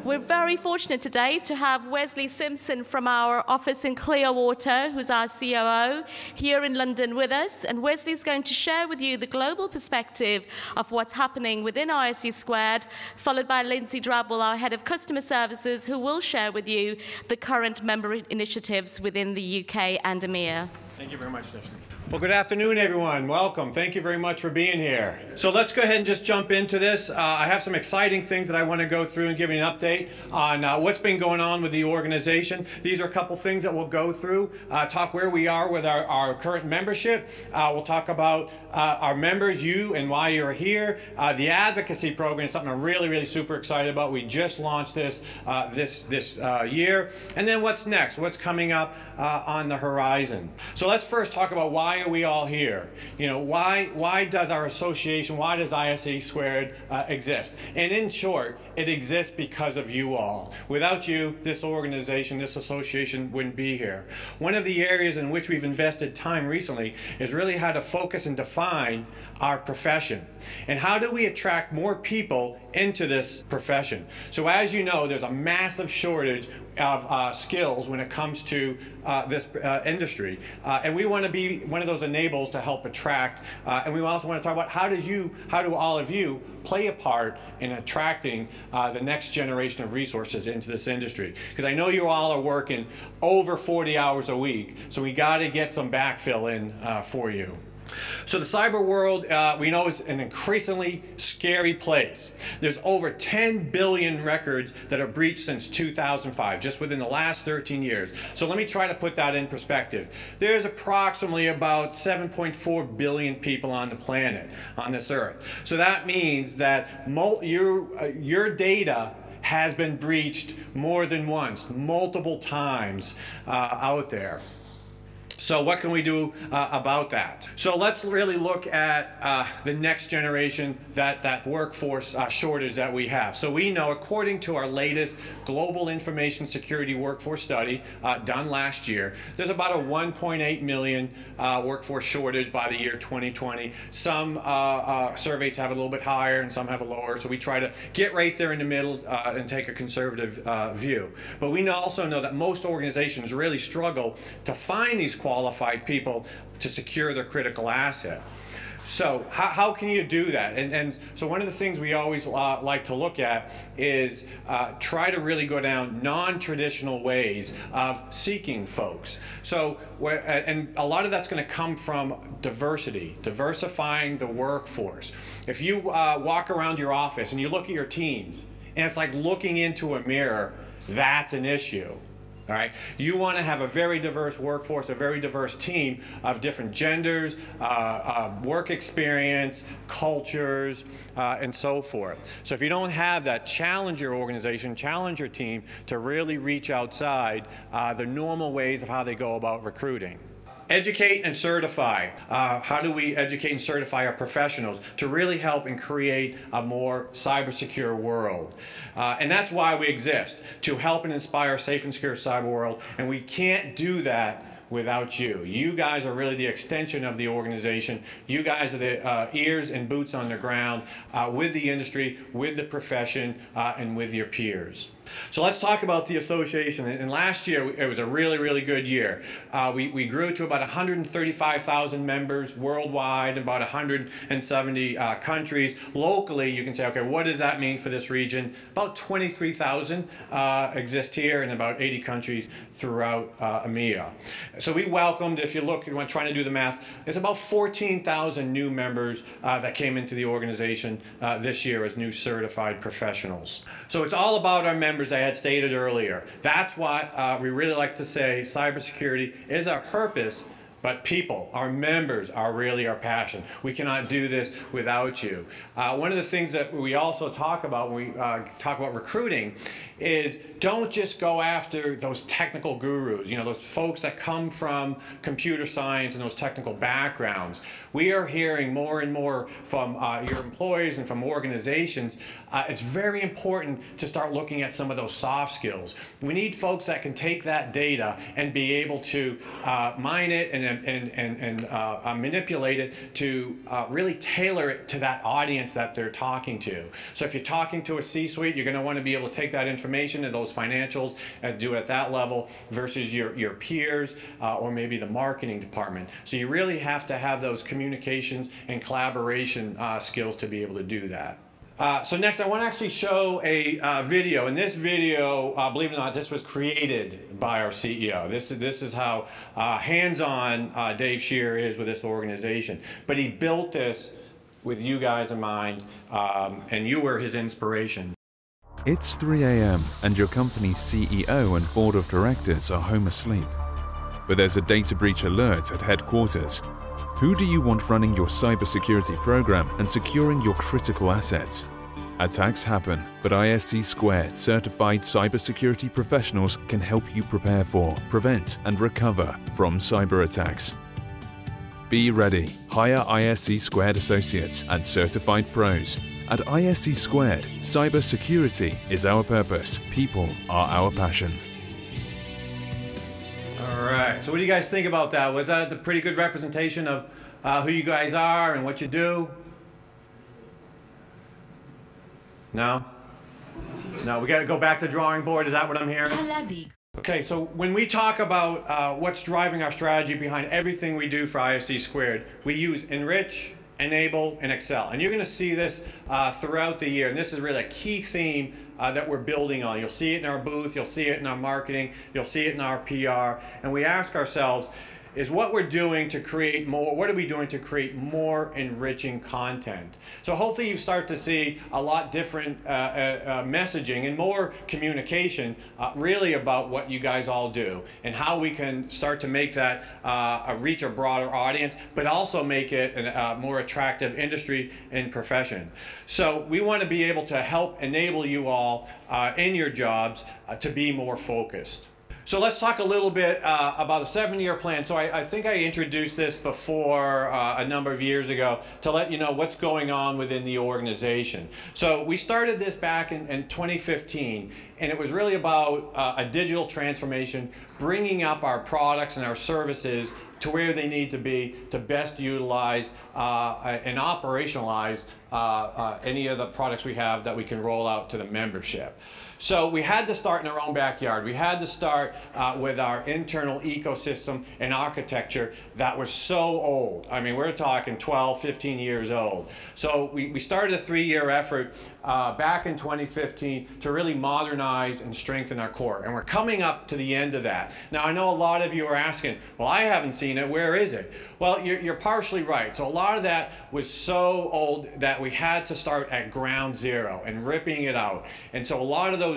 We're very fortunate today to have Wesley Simpson from our office in Clearwater, who's our COO, here in London with us. And Wesley's going to share with you the global perspective of what's happening within RSC Squared, followed by Lindsay Drabble, our head of customer services, who will share with you the current member initiatives within the UK and EMEA. Thank you very much, Destiny. Well, good afternoon, everyone. Welcome. Thank you very much for being here. So let's go ahead and just jump into this. I have some exciting things that I want to go through and give you an update on what's been going on with the organization. These are a couple things that we'll go through, talk where we are with our current membership. We'll talk about our members, you, and why you're here. The advocacy program is something I'm really super excited about. We just launched this this year. And then what's next? What's coming up on the horizon? So let's first talk about why are we all here? You know, why does our association, why does RSC Squared exist? And in short, it exists because of you all. Without you, this organization, this association wouldn't be here. One of the areas in which we've invested time recently is really how to focus and define our profession. And how do we attract more people into this profession? So as you know, there's a massive shortage of skills when it comes to this industry. And we want to be one of those enablers to help attract. And we also want to talk about how do all of you play a part in attracting the next generation of resources into this industry? Because I know you all are working over 40 hours a week, so we got to get some backfill in for you. So the cyber world, we know, is an increasingly scary place. There's over 10 billion records that are breached since 2005, just within the last 13 years. So let me try to put that in perspective. There's approximately about 7.4 billion people on the planet, on this earth. So that means that your data has been breached more than once, multiple times out there. So what can we do about that? So let's really look at the next generation, that workforce shortage that we have. So we know, according to our latest Global Information Security Workforce Study done last year, there's about a 1.8 million workforce shortage by the year 2020. Some surveys have a little bit higher and some have a lower, so we try to get right there in the middle and take a conservative view. But we also know that most organizations really struggle to find these qualified people to secure their critical asset. So how can you do that? And so one of the things we always like to look at is try to really go down non-traditional ways of seeking folks. So, and a lot of that's going to come from diversity, diversifying the workforce. If you walk around your office and you look at your teams, and it's like looking into a mirror, that's an issue. All right, you want to have a very diverse workforce, a very diverse team of different genders, work experience, cultures, and so forth. So if you don't have that, challenge your organization, challenge your team to really reach outside the normal ways of how they go about recruiting. Educate and certify. How do we educate and certify our professionals to really help and create a more cyber-secure world? And that's why we exist, to help and inspire a safe and secure cyber world. And we can't do that without you. You guys are really the extension of the organization. You guys are the ears and boots on the ground with the industry, with the profession, and with your peers. So let's talk about the association. And last year, it was a really good year. We grew to about 135,000 members worldwide, about 170 countries. Locally, you can say, okay, what does that mean for this region? About 23,000 exist here in about 80 countries throughout EMEA. So we welcomed, if you look, when trying to do the math, it's about 14,000 new members that came into the organization this year as new certified professionals. So it's all about our members, I had stated earlier. That's what we really like to say. Cybersecurity is our purpose, but people, our members, are really our passion. We cannot do this without you. One of the things that we also talk about when we talk about recruiting is don't just go after those technical gurus, you know, those folks that come from computer science and those technical backgrounds. We are hearing more and more from your employees and from organizations. It's very important to start looking at some of those soft skills. We need folks that can take that data and be able to mine it and then and manipulate it to really tailor it to that audience that they're talking to. So if you're talking to a C-suite, you're going to want to be able to take that information and those financials and do it at that level versus your peers or maybe the marketing department. So you really have to have those communications and collaboration skills to be able to do that. So next I want to actually show a video. In this video, believe it or not, this was created by our CEO. This is how hands-on Dave Scheer is with this organization. But he built this with you guys in mind, and you were his inspiration. It's 3 a.m. and your company's CEO and board of directors are home asleep. But there's a data breach alert at headquarters. Who do you want running your cybersecurity program and securing your critical assets? Attacks happen, but ISC Squared certified cybersecurity professionals can help you prepare for, prevent, and recover from cyber attacks. Be ready. Hire ISC Squared associates and certified pros. At ISC Squared, cybersecurity is our purpose. People are our passion. All right, so what do you guys think about that? Was that a pretty good representation of who you guys are and what you do? No? No, we got to go back to the drawing board. Is that what I'm hearing? Okay, so when we talk about what's driving our strategy behind everything we do for ISC Squared, we use enrich, enable, and excel. And you're going to see this throughout the year. And this is really a key theme that we're building on. You'll see it in our booth, you'll see it in our marketing, you'll see it in our PR. And we ask ourselves, is what we're doing to create more, what are we doing to create more enriching content? So hopefully you start to see a lot different messaging and more communication really about what you guys all do and how we can start to make that reach a broader audience, but also make it a more attractive industry and profession. So we want to be able to help enable you all in your jobs to be more focused. So let's talk a little bit about a 7-year plan. So I think I introduced this before a number of years ago to let you know what's going on within the organization. So we started this back in 2015, and it was really about a digital transformation, bringing up our products and our services to where they need to be to best utilize and operationalize any of the products we have that we can roll out to the membership. So we had to start in our own backyard. We had to start with our internal ecosystem and architecture that was so old. I mean, we're talking 12, 15 years old. So we started a 3-year effort back in 2015 to really modernize and strengthen our core. And we're coming up to the end of that. Now, I know a lot of you are asking, well, I haven't seen it. Where is it? Well, you're partially right. So a lot of that was so old that we had to start at ground zero and ripping it out. And so a lot of those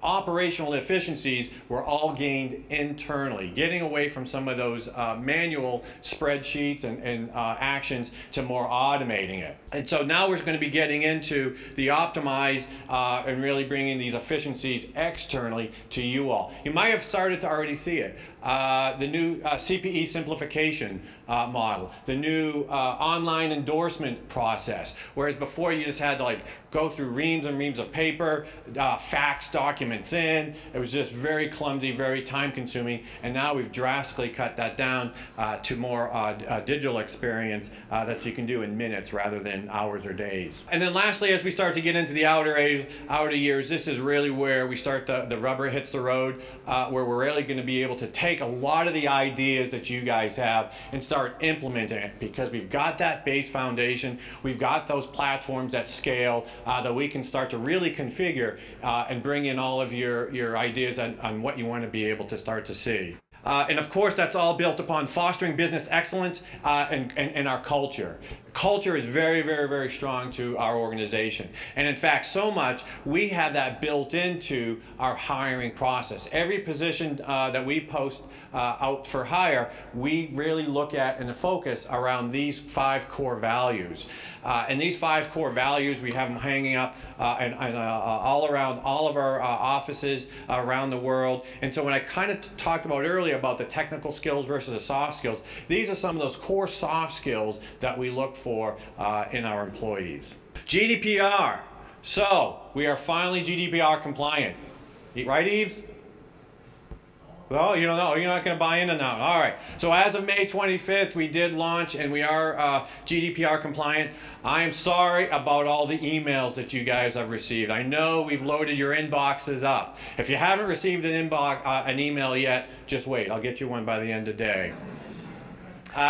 operational efficiencies were all gained internally, getting away from some of those manual spreadsheets and actions to more automating it. And so now we're going to be getting into the optimize and really bringing these efficiencies externally to you all. You might have started to already see it. The new CPE simplification model, the new online endorsement process, whereas before you just had to like go through reams and reams of paper, fax documents in. It was just very clumsy, very time consuming, and now we've drastically cut that down to more digital experience that you can do in minutes rather than hours or days. And then lastly, as we start to get into the outer years, this is really where we start the rubber hits the road, where we're really going to be able to take a lot of the ideas that you guys have and start implementing it, because we've got that base foundation, we've got those platforms at scale that we can start to really configure and bring in all of your ideas on what you want to be able to start to see. And of course, that's all built upon fostering business excellence and our culture. Culture is very, very, very strong to our organization. And in fact, so much, we have that built into our hiring process. Every position that we post out for hire, we really look at and focus around these 5 core values. And these 5 core values, we have them hanging up all around all of our offices around the world. And so when I kind of talked about earlier about the technical skills versus the soft skills, these are some of those core soft skills that we look for in our employees. GDPR. So we are finally GDPR compliant. Right, Yves? Well, you don't know. You're not going to buy into that. All right. So as of May 25th, we did launch, and we are GDPR compliant. I am sorry about all the emails that you guys have received. I know we've loaded your inboxes up. If you haven't received an email yet, just wait. I'll get you one by the end of the day.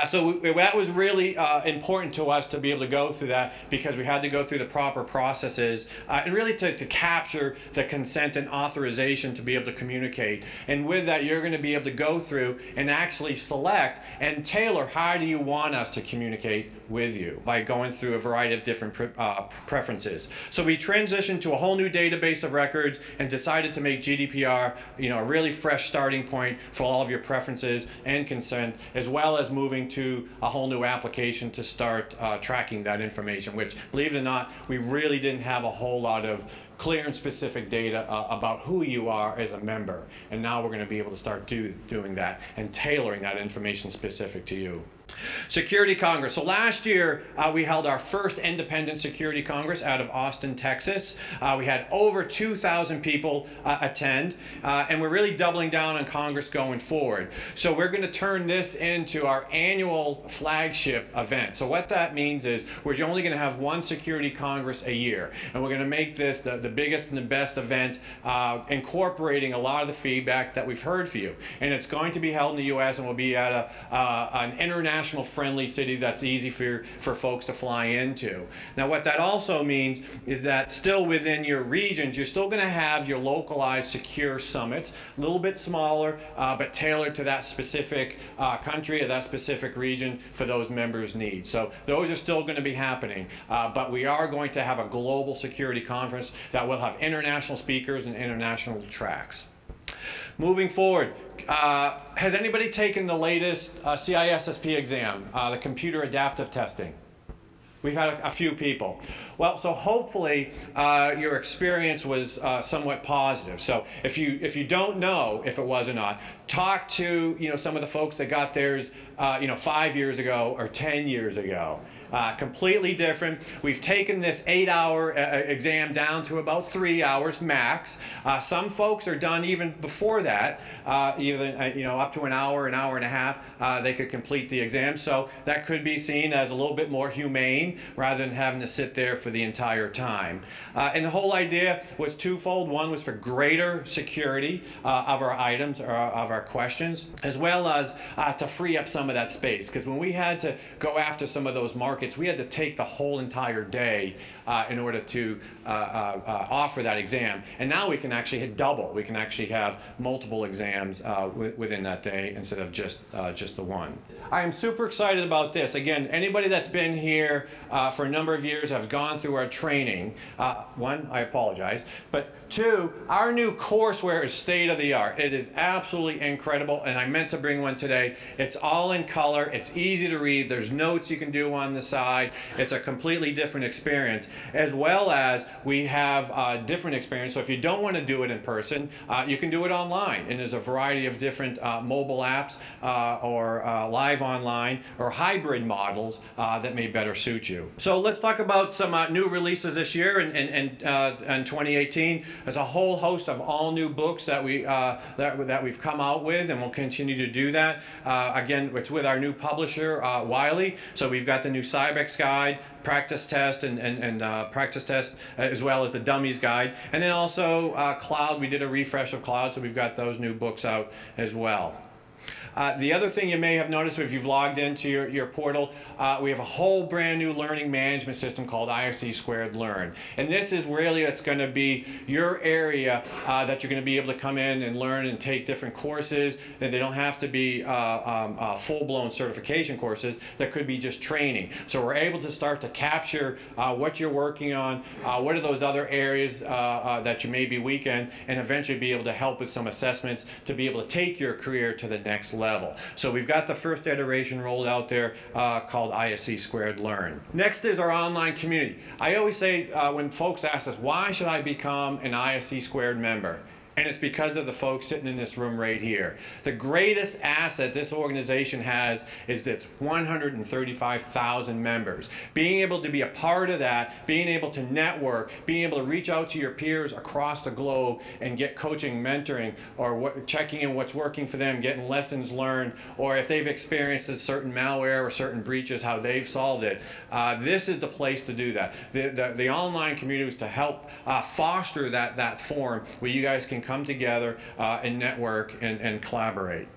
So that was really important to us to be able to go through that, because we had to go through the proper processes and really to capture the consent and authorization to be able to communicate. And with that, you're going to be able to go through and actually select and tailor how do you want us to communicate with you by going through a variety of different preferences. So we transitioned to a whole new database of records and decided to make GDPR, a really fresh starting point for all of your preferences and consent, as well as moving to a whole new application to start tracking that information, which, believe it or not, we really didn't have a whole lot of clear and specific data about who you are as a member. And now we're going to be able to start doing that and tailoring that information specific to you. Security Congress. So last year we held our first independent Security Congress out of Austin, Texas. We had over 2,000 people attend, and we're really doubling down on Congress going forward. So we're going to turn this into our annual flagship event. So what that means is we're only going to have one Security Congress a year, and we're going to make this the biggest and the best event, incorporating a lot of the feedback that we've heard for you. And it's going to be held in the U.S. and will be at an international friendly city that's easy for folks to fly into. Now what that also means is that still within your regions, you're still going to have your localized secure summits, a little bit smaller, but tailored to that specific country or that specific region for those members' needs. So those are still going to be happening, but we are going to have a global security conference that will have international speakers and international tracks. Moving forward, has anybody taken the latest CISSP exam, the computer adaptive testing? We've had a few people. Well, so hopefully your experience was somewhat positive. So if you don't know if it was or not, talk to some of the folks that got theirs 5 years ago or 10 years ago. Completely different. We've taken this 8-hour exam down to about 3 hours max. Some folks are done even before that, even up to an hour and a half. They could complete the exam. So that could be seen as a little bit more humane rather than having to sit there for the entire time. And the whole idea was twofold. One was for greater security of our items or of our questions, as well as to free up some of that space. Because when we had to go after some of those markets, we had to take the whole entire day in order to offer that exam. And now we can actually hit double. We can actually have multiple exams within that day instead of just the one. I am super excited about this. Again, anybody that's been here for a number of years has gone through our training. One, I apologize, but two, our new courseware is state of the art. It is absolutely incredible, and I meant to bring one today. It's all in color. It's easy to read. There's notes you can do on the side. It's a completely different experience, as well as we have a different experience. So if you don't want to do it in person, you can do it online, and there's a variety of different mobile apps or live online or hybrid models that may better suit you. So let's talk about some new releases this year in 2018. There's a whole host of all new books that we've come out with, and we'll continue to do that. Again, it's with our new publisher, Wiley. So we've got the new Cybex guide, practice test, and practice test, as well as the dummies guide. And then also Cloud, we did a refresh of Cloud, so we've got those new books out as well. The other thing you may have noticed if you've logged into your portal, we have a whole brand new learning management system called ISE Squared Learn. And this is really, it's going to be your area that you're going to be able to come in and learn and take different courses. And they don't have to be full-blown certification courses. That could be just training. So we're able to start to capture what you're working on, what are those other areas that you may be weak in, and eventually be able to help with some assessments to be able to take your career to the next level. So we've got the first iteration rolled out there called ISE Squared Learn. Next is our online community. I always say when folks ask us, why should I become an ISE Squared member? And it's because of the folks sitting in this room right here. The greatest asset this organization has is its 135,000 members. Being able to be a part of that, being able to network, being able to reach out to your peers across the globe and get coaching, mentoring, or checking in what's working for them, getting lessons learned, or if they've experienced a certain malware or certain breaches, how they've solved it. This is the place to do that. The online community is to help foster that forum where you guys can come together and network and collaborate.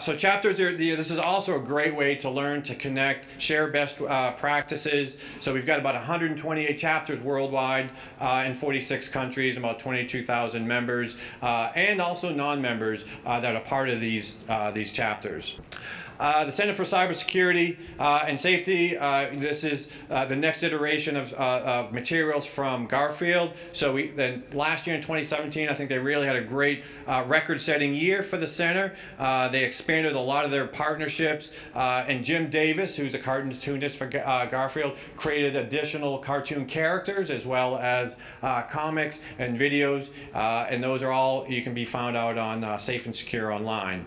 So chapters this is also a great way to learn, to connect, share best practices. So we've got about 128 chapters worldwide in 46 countries, about 22,000 members, and also non-members that are part of these chapters. The Center for Cybersecurity and Safety, this is the next iteration of materials from Garfield. So then last year in 2017, I think they really had a great record-setting year for the center. They expanded a lot of their partnerships, and Jim Davis, who's a cartoonist for Garfield, created additional cartoon characters as well as comics and videos, and those are all, you can be found out on Safe and Secure Online.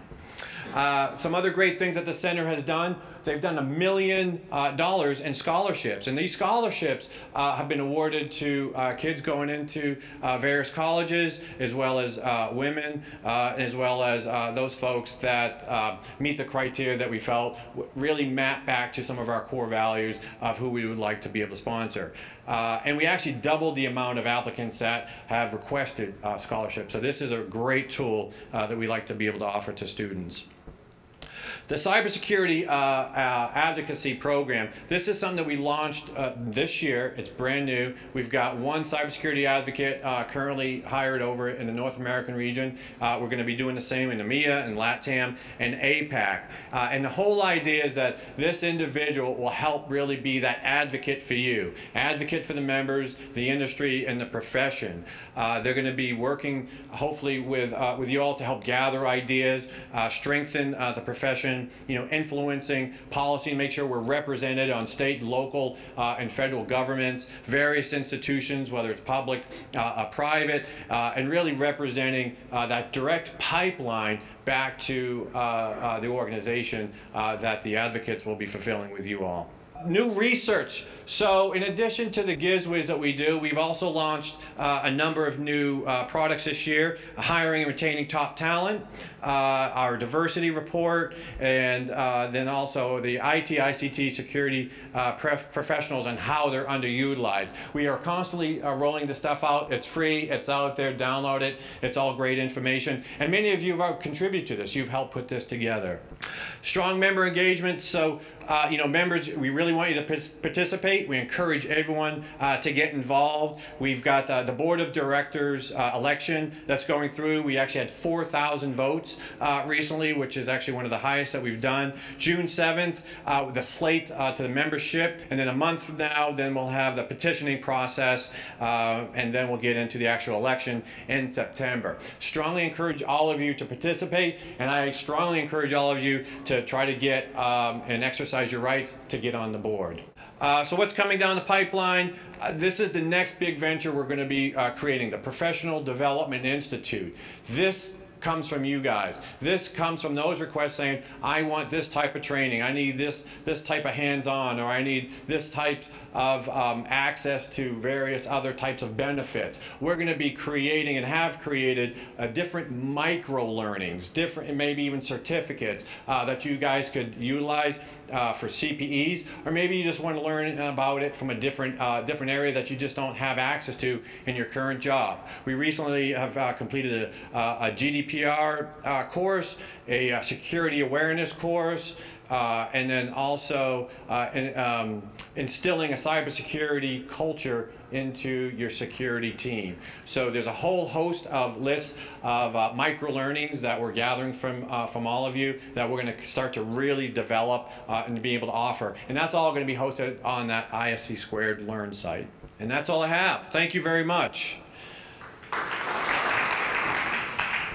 Some other great things that the center has done. They've done $1 million in scholarships, and these scholarships have been awarded to kids going into various colleges, as well as women, as well as those folks that meet the criteria that we felt really map back to some of our core values of who we would like to be able to sponsor. And we actually doubled the amount of applicants that have requested scholarships. So this is a great tool that we like to be able to offer to students. The Cybersecurity Advocacy Program, this is something that we launched this year. It's brand new. We've got one cybersecurity advocate currently hired over in the North American region. We're going to be doing the same in EMEA and LATAM and APAC. And the whole idea is that this individual will help really be that advocate for you, advocate for the members, the industry, and the profession. They're going to be working hopefully with you all to help gather ideas, strengthen the profession, influencing policy, make sure we're represented on state, local, and federal governments, various institutions, whether it's public, private, and really representing that direct pipeline back to the organization that the advocates will be fulfilling with you all. New research. So in addition to the GizWiz that we do, we've also launched a number of new products this year, hiring and retaining top talent, our diversity report, and then also the ICT security professionals and how they're underutilized. We are constantly rolling this stuff out. It's free, it's out there, download it. It's all great information. And many of you have contributed to this. You've helped put this together. Strong member engagement. So members, we really want you to participate. We encourage everyone to get involved. We've got the Board of Directors election that's going through. We actually had 4,000 votes recently, which is actually one of the highest that we've done. June 7th, the slate to the membership, and then a month from now, then we'll have the petitioning process, and then we'll get into the actual election in September. Strongly encourage all of you to participate, and I strongly encourage all of you to try to get and exercise your rights to get on the board. So what's coming down the pipeline? This is the next big venture we're going to be creating, the Professional Development Institute. This comes from you guys. This comes from those requests saying, I want this type of training, I need this type of hands-on, or I need this type of access to various other types of benefits. We're going to be creating and have created different micro-learnings, different maybe even certificates that you guys could utilize for CPEs, or maybe you just want to learn about it from a different area that you just don't have access to in your current job. We recently have completed a GDPR course, a security awareness course, and then also instilling a cybersecurity culture into your security team. So there's a whole host of lists of micro-learnings that we're gathering from all of you that we're going to start to really develop and be able to offer. And that's all going to be hosted on that ISC Squared Learn site. And that's all I have. Thank you very much.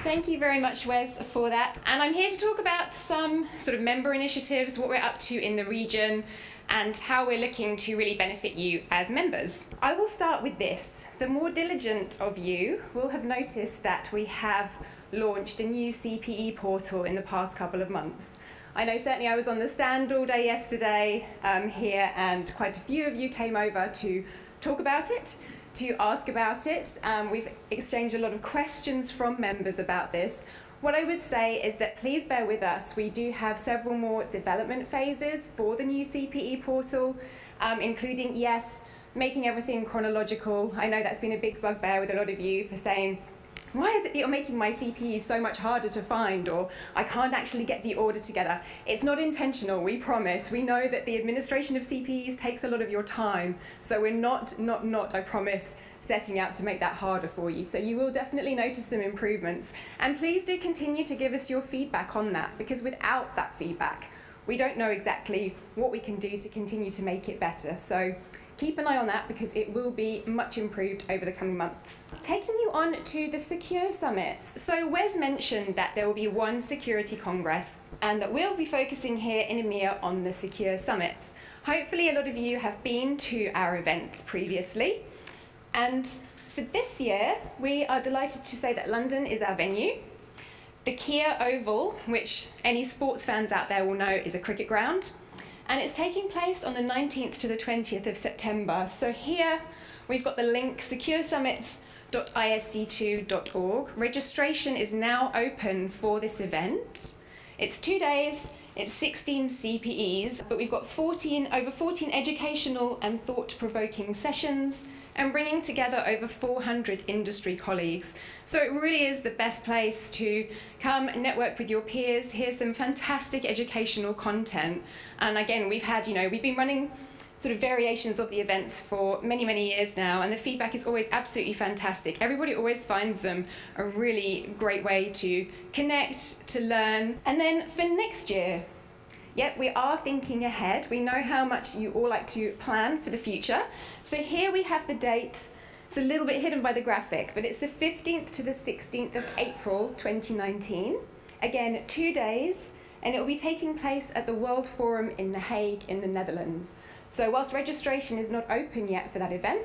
Thank you very much, Wes, for that. And I'm here to talk about some sort of member initiatives, what we're up to in the region, and how we're looking to really benefit you as members. I will start with this. The more diligent of you will have noticed that we have launched a new CPE portal in the past couple of months. I know certainly I was on the stand all day yesterday here, and quite a few of you came over to talk about it, to ask about it. We've exchanged a lot of questions from members about this. What I would say is that please bear with us. We do have several more development phases for the new CPE portal, including, yes, making everything chronological. I know that's been a big bugbear with a lot of you for saying, why is it that you're making my CPE so much harder to find, or I can't actually get the order together? It's not intentional, we promise. We know that the administration of CPEs takes a lot of your time, so we're not, I promise, setting out to make that harder for you. So you will definitely notice some improvements. And please do continue to give us your feedback on that, because without that feedback, we don't know exactly what we can do to continue to make it better. So keep an eye on that, because it will be much improved over the coming months. Taking you on to the Secure Summits. So Wes mentioned that there will be one Security Congress, and that we'll be focusing here in EMEA on the Secure Summits. Hopefully a lot of you have been to our events previously, and for this year we are delighted to say that London is our venue. The Kia Oval, which any sports fans out there will know is a cricket ground, and it's taking place on the 19th to the 20th of September. So here we've got the link, securesummits.isc2.org. Registration is now open for this event. It's 2 days, it's 16 CPEs, but we've got over 14 educational and thought-provoking sessions, and bringing together over 400 industry colleagues. So it really is the best place to come and network with your peers, hear some fantastic educational content. And again, we've been running sort of variations of the events for many, many years now, and the feedback is always absolutely fantastic. Everybody always finds them a really great way to connect, to learn. And then for next year, yep, we are thinking ahead. We know how much you all like to plan for the future. So here we have the dates. It's a little bit hidden by the graphic, but it's the 15th to the 16th of April 2019. Again, 2 days, and it will be taking place at the World Forum in The Hague in the Netherlands. So whilst registration is not open yet for that event,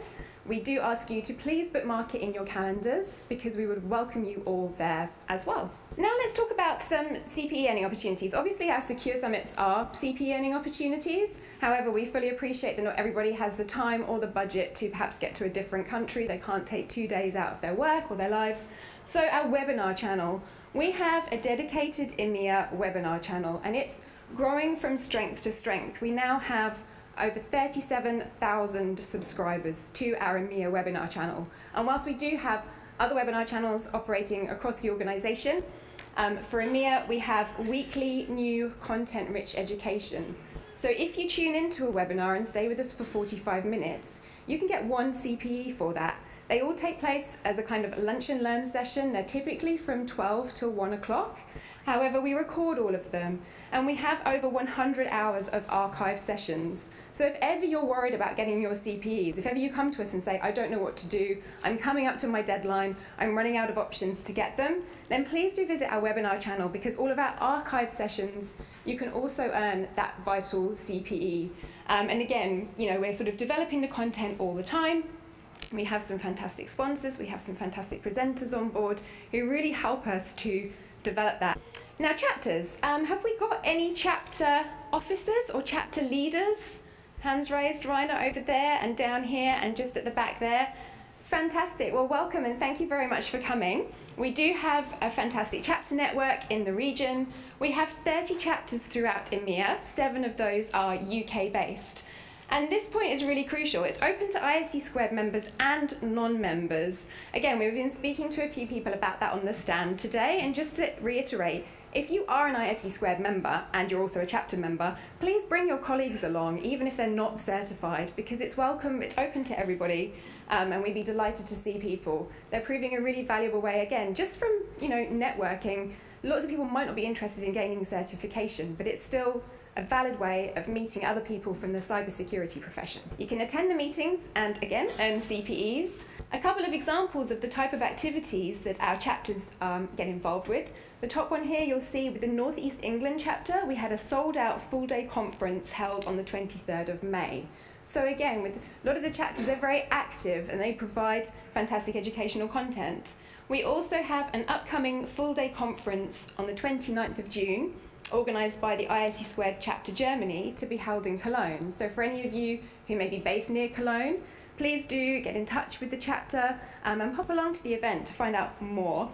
we do ask you to please bookmark it in your calendars, because we would welcome you all there as well. Now let's talk about some CPE earning opportunities. Obviously our Secure Summits are CPE earning opportunities. However, we fully appreciate that not everybody has the time or the budget to perhaps get to a different country. They can't take 2 days out of their work or their lives. So our webinar channel, we have a dedicated EMEA webinar channel, and it's growing from strength to strength. We now have over 37,000 subscribers to our EMEA webinar channel. And whilst we do have other webinar channels operating across the organisation, for EMEA we have weekly new content-rich education. So if you tune into a webinar and stay with us for 45 minutes, you can get 1 CPE for that. They all take place as a kind of lunch and learn session. They're typically from 12 till 1 o'clock. However, we record all of them, and we have over 100 hours of archive sessions. So if ever you're worried about getting your CPEs, if ever you come to us and say, I don't know what to do, I'm coming up to my deadline, I'm running out of options to get them, then please do visit our webinar channel, because all of our archive sessions, you can also earn that vital CPE. And again, we're sort of developing the content all the time. We have some fantastic sponsors, we have some fantastic presenters on board who really help us to develop that. Now, chapters. Have we got any chapter officers or chapter leaders? Hands raised, Rainer over there and down here and just at the back there. Fantastic. Well, welcome and thank you very much for coming. We do have a fantastic chapter network in the region. We have 30 chapters throughout EMEA. 7 of those are UK based. And this point is really crucial. It's open to ISC² members and non-members. Again, we've been speaking to a few people about that on the stand today, and just to reiterate, if you are an ISC² member and you're also a chapter member, please bring your colleagues along, even if they're not certified, because it's welcome, it's open to everybody, and we'd be delighted to see people. They're proving a really valuable way, again, just from networking. Lots of people might not be interested in gaining certification, but it's still a valid way of meeting other people from the cybersecurity profession. You can attend the meetings and, again, earn CPEs. A couple of examples of the type of activities that our chapters get involved with. The top one here you'll see with the North East England chapter, we had a sold-out full-day conference held on the 23rd of May. So again, with a lot of the chapters, they're very active and they provide fantastic educational content. We also have an upcoming full-day conference on the 29th of June, organised by the ISC² Chapter Germany, to be held in Cologne. So for any of you who may be based near Cologne, please do get in touch with the chapter and pop along to the event to find out more.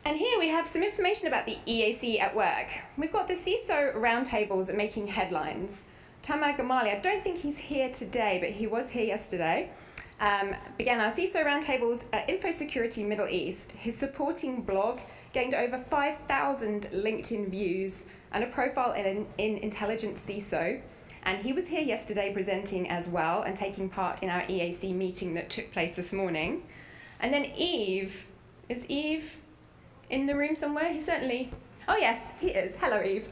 And here we have some information about the EAC at work. We've got the CISO roundtables making headlines. Tamar Gamali, I don't think he's here today, but he was here yesterday, began our CISO roundtables at InfoSecurity Middle East. His supporting blog gained over 5,000 LinkedIn views and a profile in Intelligent CISO. And he was here yesterday presenting as well and taking part in our EAC meeting that took place this morning. And then Eve, is Eve in the room somewhere? He certainly, oh yes, he is. Hello, Eve.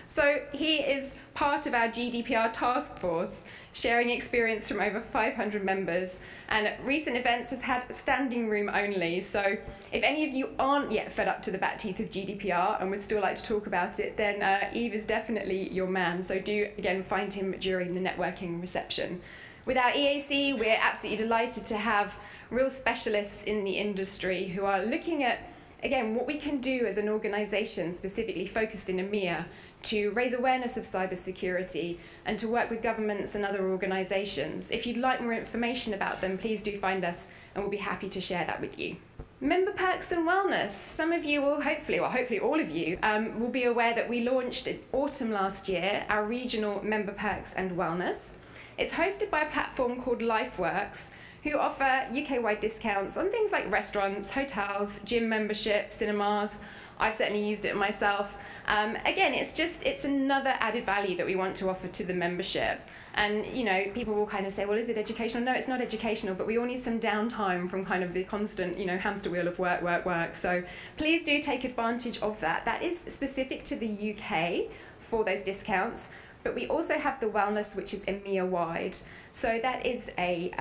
So he is part of our GDPR task force, sharing experience from over 500 members, and at recent events has had standing room only. So if any of you aren't yet fed up to the back teeth of GDPR and would still like to talk about it, then Eve is definitely your man. So do, again, find him during the networking reception. With our EAC, we're absolutely delighted to have real specialists in the industry who are looking at, again, what we can do as an organisation specifically focused in EMEA to raise awareness of cybersecurity and to work with governments and other organisations. If you'd like more information about them, please do find us and we'll be happy to share that with you. Member perks and wellness. Some of you will hopefully all of you, will be aware that we launched in autumn last year our regional member perks and wellness. It's hosted by a platform called LifeWorks, who offer UK-wide discounts on things like restaurants, hotels, gym membership, cinemas. I've certainly used it myself. Again, it's another added value that we want to offer to the membership. And, you know, people will kind of say, well, is it educational? No, it's not educational, but we all need some downtime from kind of the constant, you know, hamster wheel of work, work, work. So please do take advantage of that. That is specific to the UK for those discounts. But we also have the wellness, which is EMEA-wide. So that is a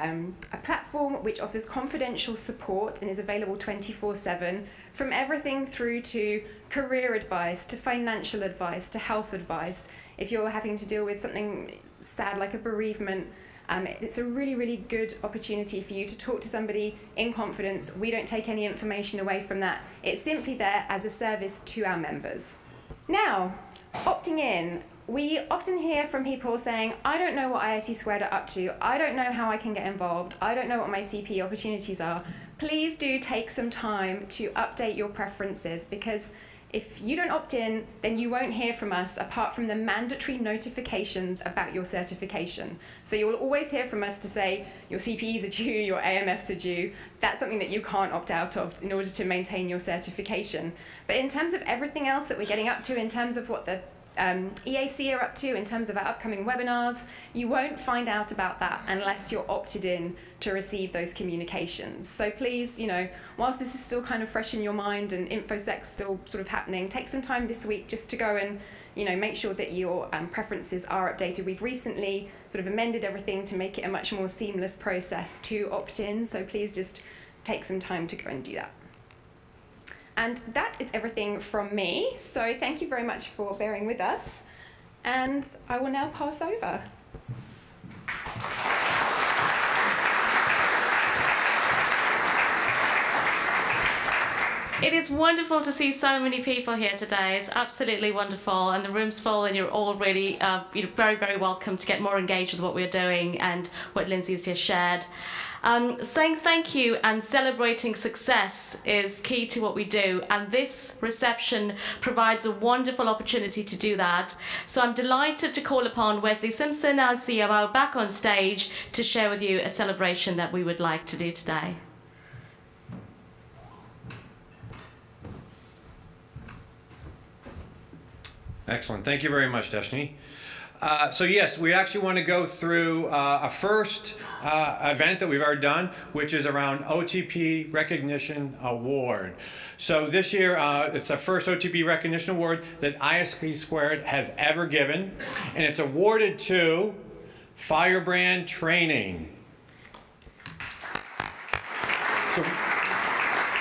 platform which offers confidential support and is available 24/7, from everything through to career advice, to financial advice, to health advice. If you're having to deal with something sad like a bereavement, it's a really, really good opportunity for you to talk to somebody in confidence. We don't take any information away from that. It's simply there as a service to our members. Now, opting in. We often hear from people saying, I don't know what ISC² are up to, I don't know how I can get involved, I don't know what my CPE opportunities are. Please do take some time to update your preferences, because if you don't opt in, then you won't hear from us apart from the mandatory notifications about your certification. So you'll always hear from us to say your CPEs are due, your AMFs are due. That's something that you can't opt out of in order to maintain your certification. But in terms of everything else that we're getting up to, in terms of what the EAC are up to, in terms of our upcoming webinars, you won't find out about that unless you're opted in to receive those communications. So please, you know, whilst this is still kind of fresh in your mind and InfoSec's still sort of happening, take some time this week just to go and, you know, make sure that your preferences are updated. We've recently sort of amended everything to make it a much more seamless process to opt in, so please just take some time to go and do that. And that is everything from me, so thank you very much for bearing with us, and I will now pass over. It is wonderful to see so many people here today. It's absolutely wonderful, and the room's full, and you're all really very, very welcome to get more engaged with what we're doing and what Lindsay's just shared. Saying thank you and celebrating success is key to what we do, and this reception provides a wonderful opportunity to do that. So I'm delighted to call upon Wesley Simpson, our COO, back on stage to share with you a celebration that we would like to do today. Excellent. Thank you very much, Deshni. So yes, we actually want to go through a first event that we've ever done, which is around OTP Recognition Award. So this year, it's the first OTP Recognition Award that ISC Squared has ever given, and it's awarded to Firebrand Training. So,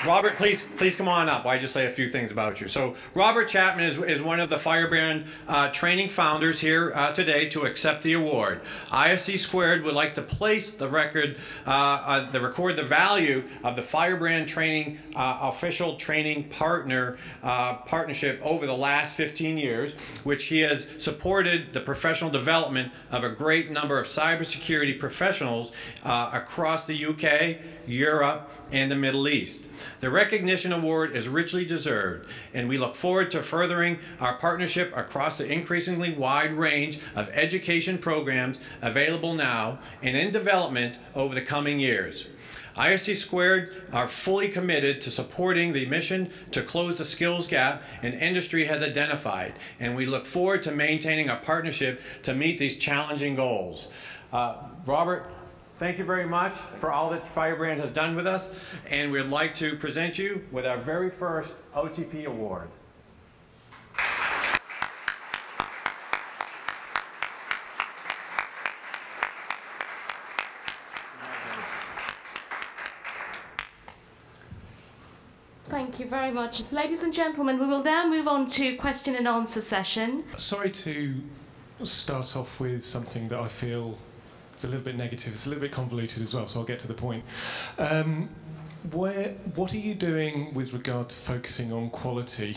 Robert, please come on up. I just say a few things about you. So Robert Chapman is one of the Firebrand training founders here today to accept the award. ISC Squared would like to place the record, record the value of the Firebrand Training official training partnership over the last 15 years, which he has supported the professional development of a great number of cybersecurity professionals across the UK, Europe, and the Middle East. The recognition award is richly deserved, and we look forward to furthering our partnership across the increasingly wide range of education programs available now and in development over the coming years. ISC Squared are fully committed to supporting the mission to close the skills gap an industry has identified, and we look forward to maintaining our partnership to meet these challenging goals. Robert, thank you very much for all that Firebrand has done with us, and we'd like to present you with our very first OTP award. Thank you very much. Ladies and gentlemen, we will now move on to question and answer session. Sorry to start off with something that I feel is a little bit negative. It's a little bit convoluted as well, so I'll get to the point. What are you doing with regard to focusing on quality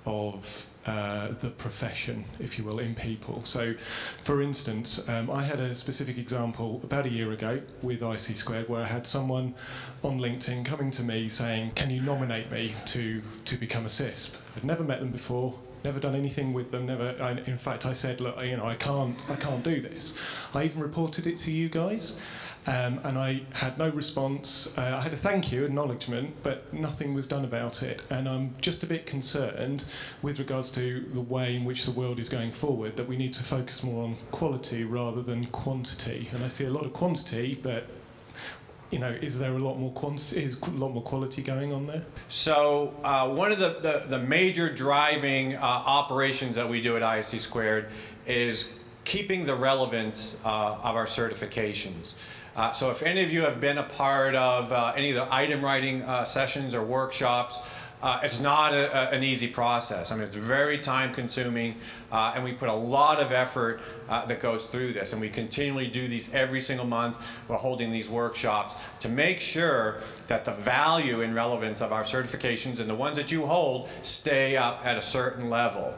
of the profession, if you will, in people? So, for instance, I had a specific example about a year ago with ISC Squared where I had someone on LinkedIn coming to me saying, can you nominate me to become a CISP? I'd never met them before, never done anything with them, in fact I said, look, I can't do this. I even reported it to you guys. And I had no response. I had a thank you, acknowledgement, but nothing was done about it. And I'm just a bit concerned with regards to the way in which the world is going forward, that we need to focus more on quality rather than quantity. And I see a lot of quantity, but is there a lot more quantity? Is a lot more quality going on there? So one of the major driving operations that we do at ISC Squared is keeping the relevance of our certifications. So if any of you have been a part of any of the item writing sessions or workshops, it's not an easy process. I mean, it's very time consuming, and we put a lot of effort that goes through this, and we continually do these every single month. We're holding these workshops to make sure that the value and relevance of our certifications and the ones that you hold stay up at a certain level.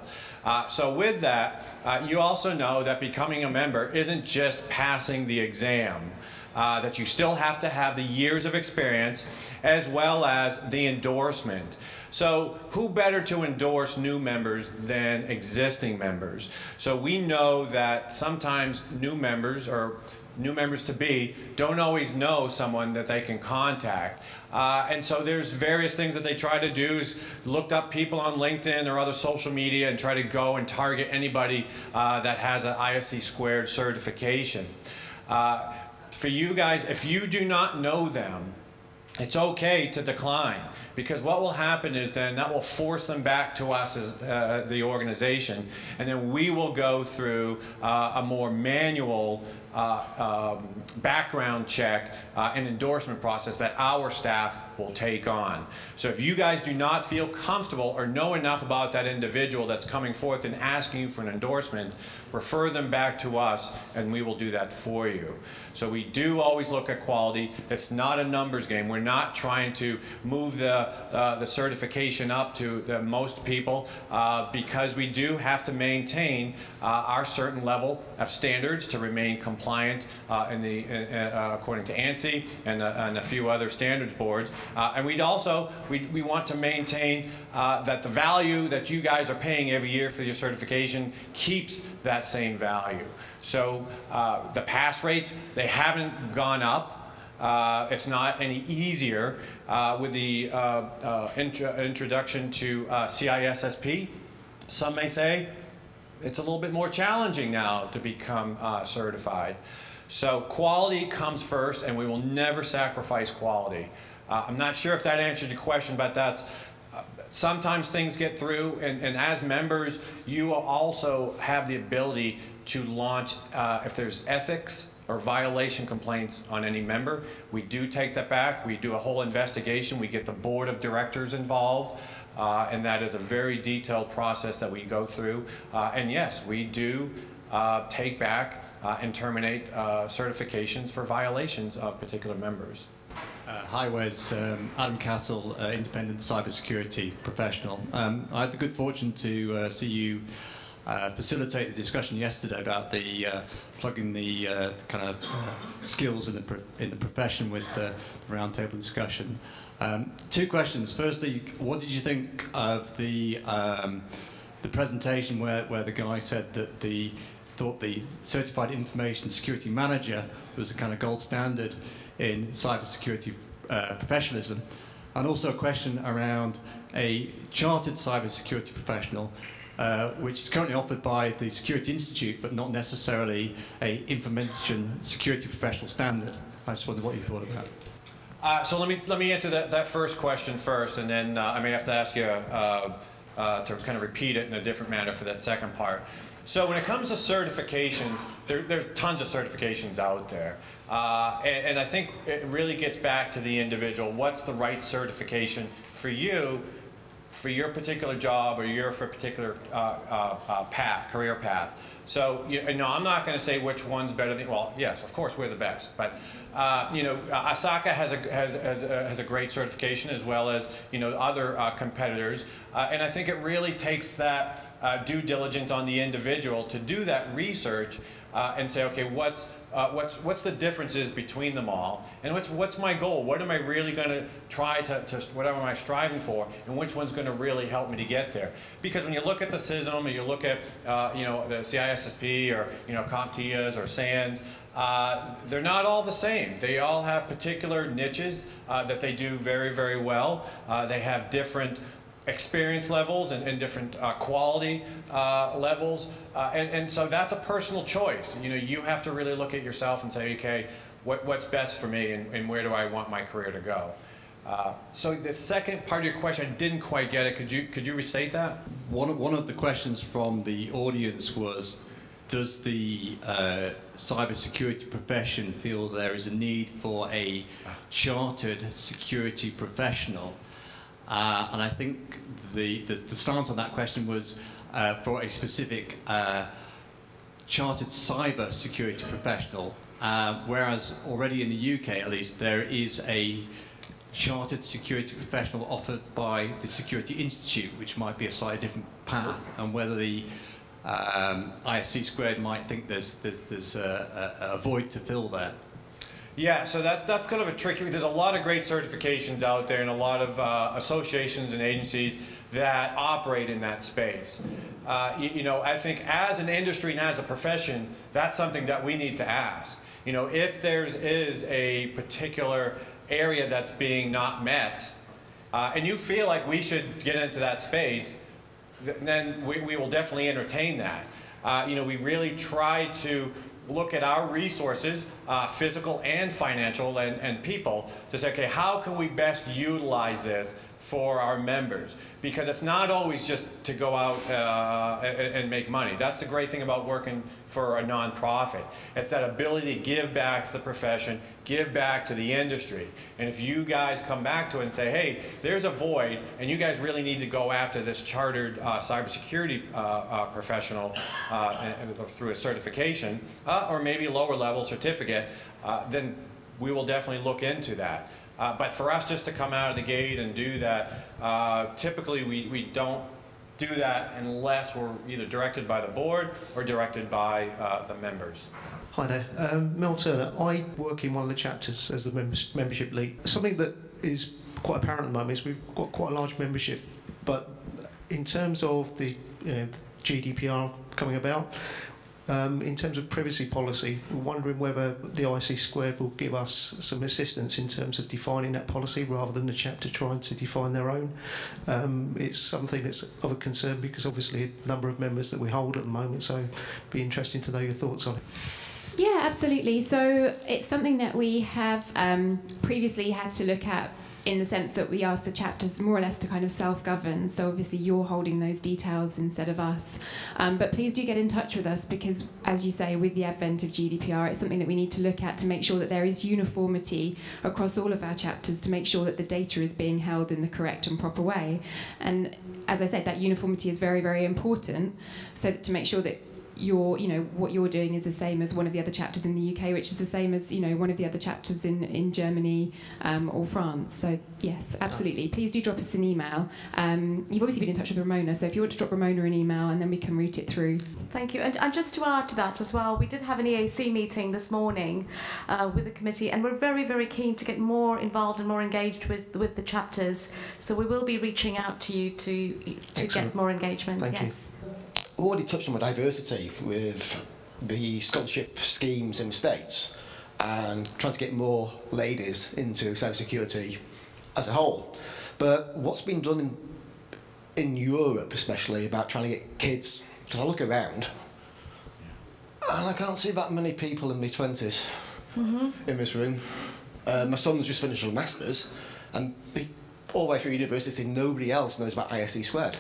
So with that, you also know that becoming a member isn't just passing the exam. That you still have to have the years of experience as well as the endorsement. So who better to endorse new members than existing members? So we know that sometimes new members or new members to be don't always know someone that they can contact. And so there's various things that they try to do is look up people on LinkedIn or other social media and try to go and target anybody that has an ISC Squared certification. For you guys, if you do not know them, it's okay to decline, because what will happen is then that will force them back to us as the organization, and then we will go through a more manual background check and endorsement process that our staff will take on. So if you guys do not feel comfortable or know enough about that individual that's coming forth and asking you for an endorsement, refer them back to us and we will do that for you. So we do always look at quality. It's not a numbers game. We're not trying to move the certification up to the most people because we do have to maintain our certain level of standards to remain compliant according to ANSI and a few other standards boards. And we want to maintain that the value that you guys are paying every year for your certification keeps that same value. So the pass rates, they haven't gone up. It's not any easier with the introduction to CISSP. Some may say it's a little bit more challenging now to become certified. So quality comes first, and we will never sacrifice quality. I'm not sure if that answered your question, but that's sometimes things get through, and as members, you also have the ability to launch if there's ethics or violation complaints on any member. We do take that back. We do a whole investigation. We get the board of directors involved, and that is a very detailed process that we go through. And yes, we do take back and terminate certifications for violations of particular members. Hi Wes, Adam Castle, independent cybersecurity professional. I had the good fortune to see you facilitate the discussion yesterday about the plugging the kind of skills in the profession with the roundtable discussion. Two questions. Firstly, what did you think of the presentation where the guy said that thought the Certified Information Security Manager was a kind of gold standard in cybersecurity professionalism, and also a question around a chartered cybersecurity professional, which is currently offered by the Security Institute, but not necessarily a information security professional standard. I just wondered what you thought about it. So let me answer that first question first, and then I may have to ask you to kind of repeat it in a different manner for that second part. So when it comes to certifications, there's tons of certifications out there. And I think it really gets back to the individual. What's the right certification for you, for your particular job, or your for a particular career path? So, I'm not going to say which one's better than, well, yes, of course we're the best, but Asaka has a great certification, as well as other competitors, and I think it really takes that due diligence on the individual to do that research and say, okay, what's the differences between them all, and what's my goal? What am I really going to try to whatever am I striving for, and which one's going to really help me to get there? Because when you look at the CISM, or you look at the CISSP, or CompTIAs or SANS, they're not all the same. They all have particular niches that they do very, very well. They have different experience levels and different quality levels, and so that's a personal choice. You have to really look at yourself and say, okay, what's best for me, and where do I want my career to go? So the second part of your question, I didn't quite get it. Could you restate that? One of the questions from the audience was, does the cybersecurity profession feel there is a need for a chartered security professional? And I think the start on that question was for a specific chartered cyber security professional, whereas already in the UK, at least, there is a chartered security professional offered by the Security Institute, which might be a slightly different path, and whether the ISC Squared might think there's a void to fill there. Yeah, so that's kind of a tricky. There's a lot of great certifications out there, and a lot of associations and agencies that operate in that space. I think as an industry and as a profession, that's something that we need to ask. If there is a particular area that's being not met, and you feel like we should get into that space, then we will definitely entertain that. We really try to look at our resources, physical and financial and people, to say, okay, how can we best utilize this for our members? Because it's not always just to go out and make money. That's the great thing about working for a nonprofit. It's that ability to give back to the profession, give back to the industry. And if you guys come back to it and say, hey, there's a void, and you guys really need to go after this chartered cybersecurity professional through a certification, or maybe a lower level certificate, then we will definitely look into that. But for us just to come out of the gate and do that, typically we don't do that unless we're either directed by the board or directed by the members. Hi there, Mel Turner. I work in one of the chapters as the membership lead. Something that is quite apparent at the moment is we've got quite a large membership, but in terms of the GDPR coming about, in terms of privacy policy, we're wondering whether the IC Squared will give us some assistance in terms of defining that policy rather than the chapter trying to define their own. It's something that's of a concern because obviously a number of members that we hold at the moment, so it'd be interesting to know your thoughts on it. Yeah, absolutely. So it's something that we have previously had to look at in the sense that we asked the chapters more or less to kind of self-govern. So obviously you're holding those details instead of us. But please do get in touch with us because, as you say, with the advent of GDPR, it's something that we need to look at to make sure that there is uniformity across all of our chapters to make sure that the data is being held in the correct and proper way. And as I said, that uniformity is very, very important. So to make sure that what you're doing is the same as one of the other chapters in the UK, which is the same as one of the other chapters in Germany or France. So yes, absolutely. Please do drop us an email. You've obviously been in touch with Ramona, so if you want to drop Ramona an email, and then we can route it through. Thank you. And just to add to that as well, we did have an EAC meeting this morning with the committee, and we're very, very keen to get more involved and more engaged with the chapters. So we will be reaching out to you to get more engagement. Thank you. Already touched on the diversity with the scholarship schemes in the States and trying to get more ladies into cybersecurity as a whole. But what's been done in Europe, especially, about trying to get kids? Because I look around and I can't see that many people in their 20s in this room. My son's just finished a master's, and all the way through university, nobody else knows about ISC squared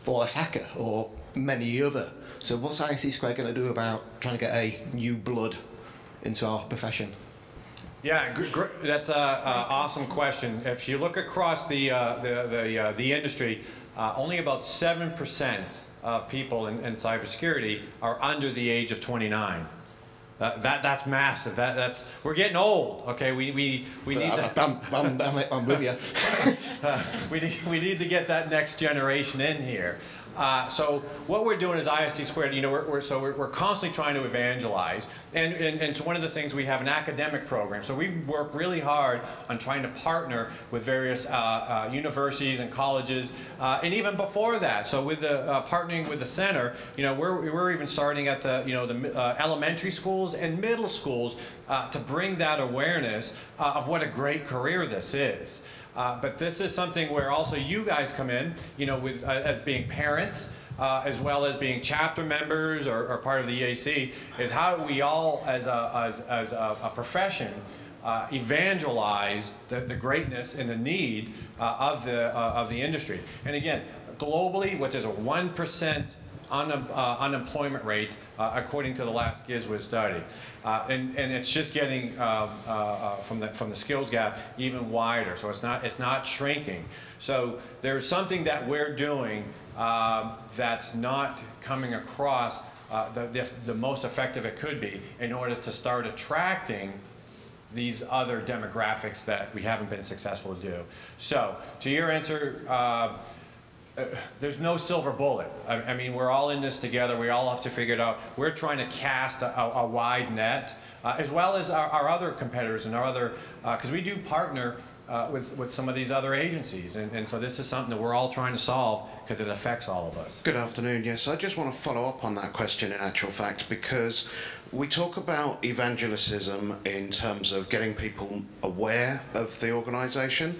or SACA or many other. So what's ISC Squared going to do about trying to get a new blood into our profession? Yeah, that's an awesome question. If you look across the industry, only about 7% of people in cybersecurity are under the age of 29. That's massive. We're getting old. Okay, we need to. I'm with you. We need to get that next generation in here. So what we're doing is ISC Squared. We're constantly trying to evangelize, and so one of the things, we have an academic program. So we work really hard on trying to partner with various universities and colleges, and even before that. So with the partnering with the center, we're even starting at the elementary schools and middle schools to bring that awareness of what a great career this is. But this is something where also you guys come in, with as being parents, as well as being chapter members or part of the EAC, is how we all, as a profession, evangelize the greatness and the need of the industry. And again, globally, what there's a 1% unemployment rate, according to the last GISWIS study. And it's just getting from the skills gap even wider. So it's not shrinking. So there's something that we're doing that's not coming across the most effective it could be in order to start attracting these other demographics that we haven't been successful to do. So to your answer, there's no silver bullet. I mean, we're all in this together. We all have to figure it out. We're trying to cast a wide net, as well as our other competitors and our other, because we do partner with some of these other agencies. And so this is something that we're all trying to solve because it affects all of us. Good afternoon. Yes, I just want to follow up on that question in actual fact, because we talk about evangelism in terms of getting people aware of the organisation,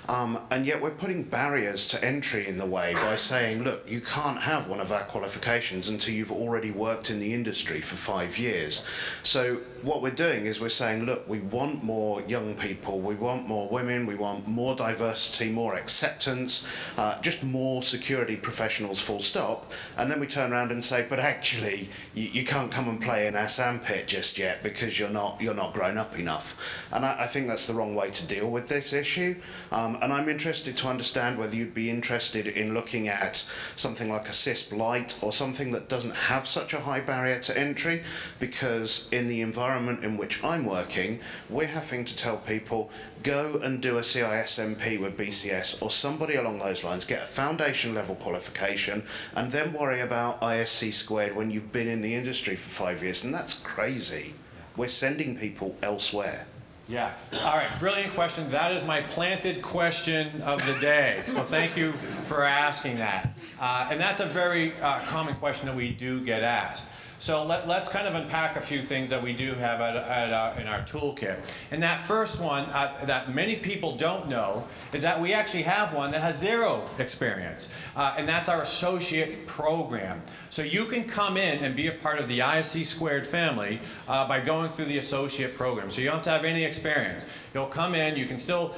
and yet we're putting barriers to entry in the way by saying, look, you can't have one of our qualifications until you've already worked in the industry for 5 years. So what we're doing is we're saying, look, we want more young people, we want more women, we want more diversity, more acceptance, just more security professionals, full stop. And then we turn around and say, but actually, you can't come and play in our sandpit just yet because you're not grown up enough. And I think that's the wrong way to deal with this issue. And I'm interested to understand whether you'd be interested in looking at something like a CISP Lite or something that doesn't have such a high barrier to entry, because in the environment in which I'm working, we're having to tell people, go and do a CISMP with BCS or somebody along those lines, get a foundation level qualification, and then worry about ISC squared when you've been in the industry for 5 years. And that's crazy. We're sending people elsewhere. Yeah. All right. Brilliant question. That is my planted question of the day. So thank you for asking that. And that's a very common question that we do get asked. So let's kind of unpack a few things that we do have in our toolkit. And that first one that many people don't know is that we actually have one that has 0 experience. And that's our associate program. So you can come in and be a part of the ISC Squared family by going through the associate program. So you don't have to have any experience. You'll come in, you can still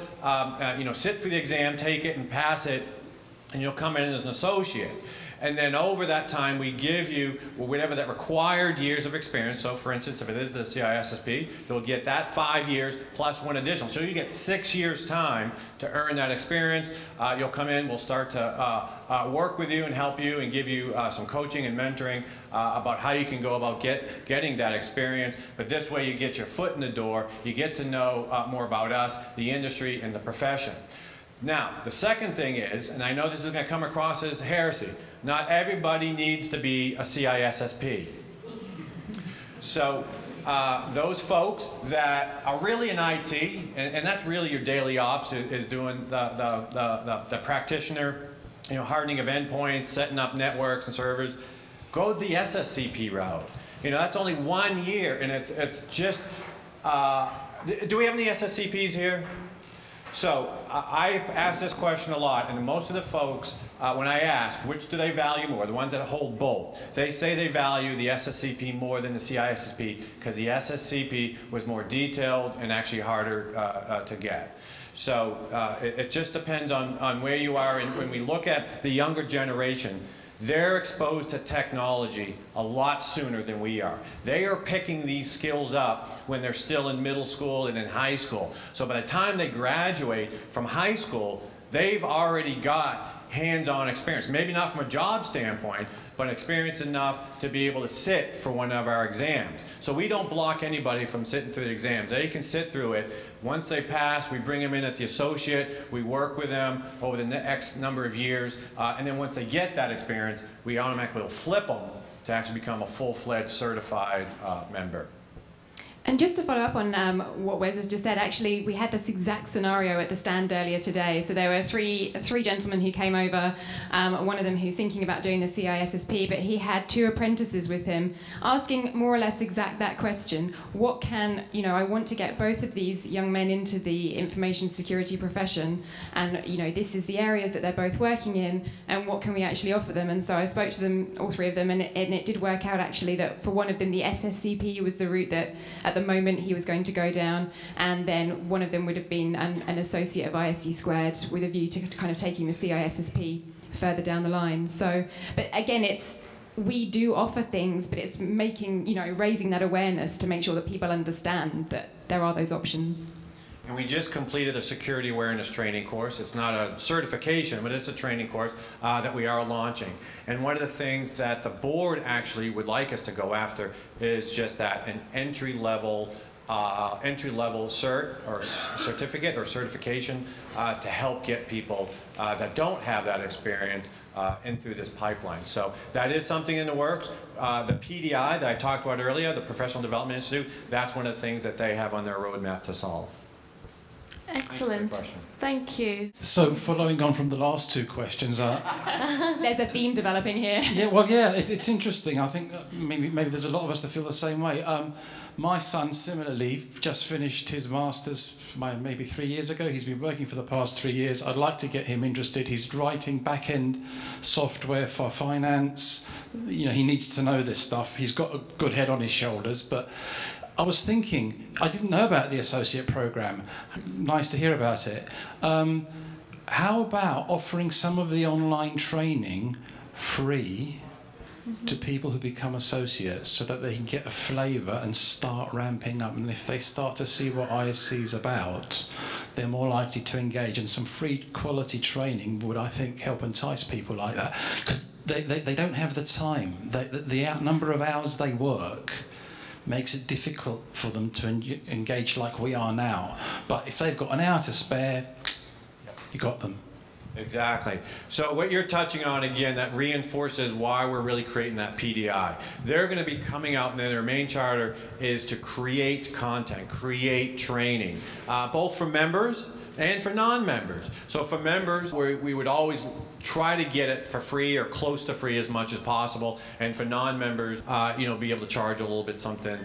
sit for the exam, take it and pass it, and you'll come in as an associate. And then over that time, we give you whatever that required years of experience. So for instance, if it is the CISSP, you'll get that 5 years plus 1 additional. So you get 6 years time to earn that experience. You'll come in, we'll start to work with you and help you and give you some coaching and mentoring about how you can go about getting that experience. But this way you get your foot in the door, you get to know more about us, the industry, and the profession. Now, the second thing is, and I know this is going to come across as heresy, not everybody needs to be a CISSP. So those folks that are really in IT, and that's really your daily ops, is doing the practitioner, hardening of endpoints, setting up networks and servers, go the SSCP route. That's only 1 year, and it's just, do we have any SSCPs here? So I ask this question a lot, and most of the folks, when I ask, which do they value more, the ones that hold both, they say they value the SSCP more than the CISSP because the SSCP was more detailed and actually harder to get. So it just depends on where you are. And when we look at the younger generation, they're exposed to technology a lot sooner than we are. They are picking these skills up when they're still in middle school and in high school. So by the time they graduate from high school, they've already got hands-on experience. Maybe not from a job standpoint, but experience enough to be able to sit for one of our exams. So we don't block anybody from sitting through the exams. They can sit through it. Once they pass, we bring them in at the associate. We work with them over the next number of years. And then once they get that experience, we automatically will flip them to actually become a full-fledged certified member. And just to follow up on what Wes has just said, actually, we had this exact scenario at the stand earlier today. So there were three gentlemen who came over, one of them who's thinking about doing the CISSP, but he had 2 apprentices with him, asking more or less exact that question. What can, I want to get both of these young men into the information security profession, and, this is the areas that they're both working in, and what can we actually offer them? And so I spoke to them, all 3 of them, and it did work out, actually, that for one of them, the SSCP was the route that, at the moment, he was going to go down, and then one of them would have been an associate of ISC Squared with a view to kind of taking the CISSP further down the line. So, but again, we do offer things, but it's making, raising that awareness to make sure that people understand that there are those options. And we just completed a security awareness training course. It's not a certification, but it's a training course that we are launching. And one of the things that the board actually would like us to go after is just that, an entry-level cert or certificate or certification to help get people that don't have that experience in through this pipeline. So that is something in the works. The PDI that I talked about earlier, the Professional Development Institute, that's one of the things that they have on their roadmap to solve. Excellent. Thank you. So, following on from the last 2 questions, there's a theme developing here. Yeah, it's interesting. I think maybe there's a lot of us that feel the same way. My son, similarly, just finished his master's maybe 3 years ago. He's been working for the past 3 years. I'd like to get him interested. He's writing back-end software for finance. He needs to know this stuff. He's got a good head on his shoulders, but I was thinking, I didn't know about the associate program. Nice to hear about it. How about offering some of the online training free to people who become associates so that they can get a flavour and start ramping up? And if they start to see what ISC is about, they're more likely to engage. And some free quality training would, I think, help entice people like that. Because they don't have the time. The number of hours they work makes it difficult for them to engage like we are now. But if they've got an hour to spare, you got them. Exactly. So what you're touching on, again, that reinforces why we're really creating that PDI. They're going to be coming out, and their main charter is to create content, create training, both for members, and for non-members. So for members, we would always try to get it for free or close to free as much as possible, and for non-members, you know, be able to charge a little bit something